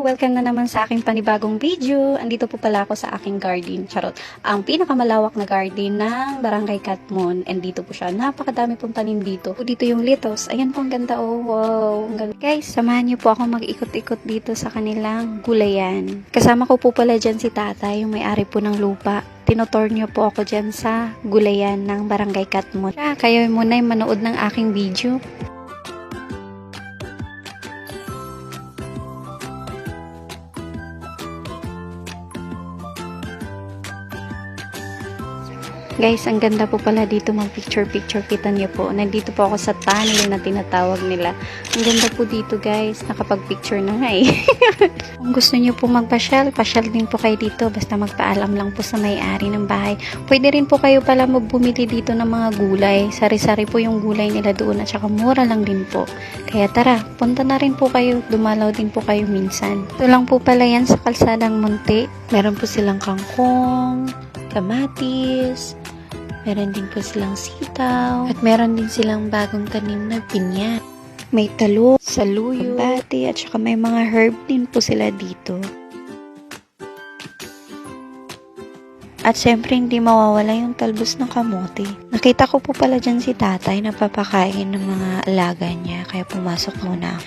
Welcome na naman sa aking panibagong video. Andito po pala ako sa aking garden. Charot. Ang pinakamalawak na garden ng Barangay Katmon. And dito po siya. Napakadami pong tanim dito. Dito yung lettuce. Ayan po, ang ganda oh. Wow. Ang ganda. Guys, samahan niyo po ako mag-ikot-ikot dito sa kanilang gulayan. Kasama ko po pala dyan si Tata, yung may-ari po ng lupa. Tinotor niyo po ako dyan sa gulayan ng Barangay Katmon. Kayo muna yung manood ng aking video. Guys, ang ganda po pala dito mag-picture-picture. Kita niyo po. Nandito po ako sa tunnel na tinatawag nila. Ang ganda po dito guys. Nakapag-picture na nga eh. Kung gusto niyo po magpasyal, pasyal din po kayo dito. Basta magpaalam lang po sa may-ari ng bahay. Pwede rin po kayo pala magbumili dito ng mga gulay. Sari-sari po yung gulay nila doon at saka mura lang din po. Kaya tara, punta na rin po kayo. Dumalaw din po kayo minsan. Ito lang po pala yan sa Kalsadang Munti. Meron po silang kangkong, kamatis, meron din po silang sitaw, at meron din silang bagong tanim na pinya. May talong, saluyo, bati, at saka may mga herb din po sila dito. At syempre hindi mawawala yung talbos ng kamote. Nakita ko po pala dyan si tatay na papakain ng mga alaga niya, kaya pumasok muna.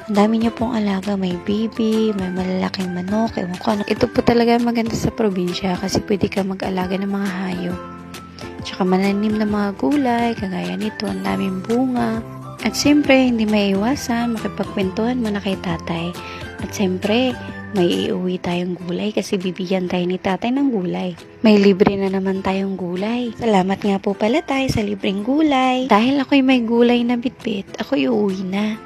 Ang dami niya pong alaga, may baby, may malalaking manok, ewan ko. Ito po talaga maganda sa probinsya kasi pwede ka mag-alaga ng mga hayop. Tsaka mananim na mga gulay, kagaya nito, ang daming bunga. At siyempre, hindi maiiwasan, makipagkwentuhan mo na kay tatay. At siyempre, may iuwi tayong gulay kasi bibigyan tayo ni tatay ng gulay. May libre na naman tayong gulay. Salamat nga po pala tayo sa libreng gulay. Dahil ako'y may gulay na bitbit, ako'y uuwi na.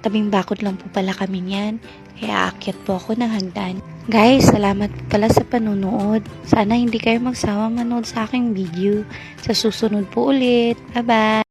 Tabing bakod lang po pala kami niyan, kaya aakyat po ako ng hagdan. Guys, salamat po pala sa panunood. Sana hindi kayo magsawa manood sa aking video. Sa susunod po ulit. Bye-bye!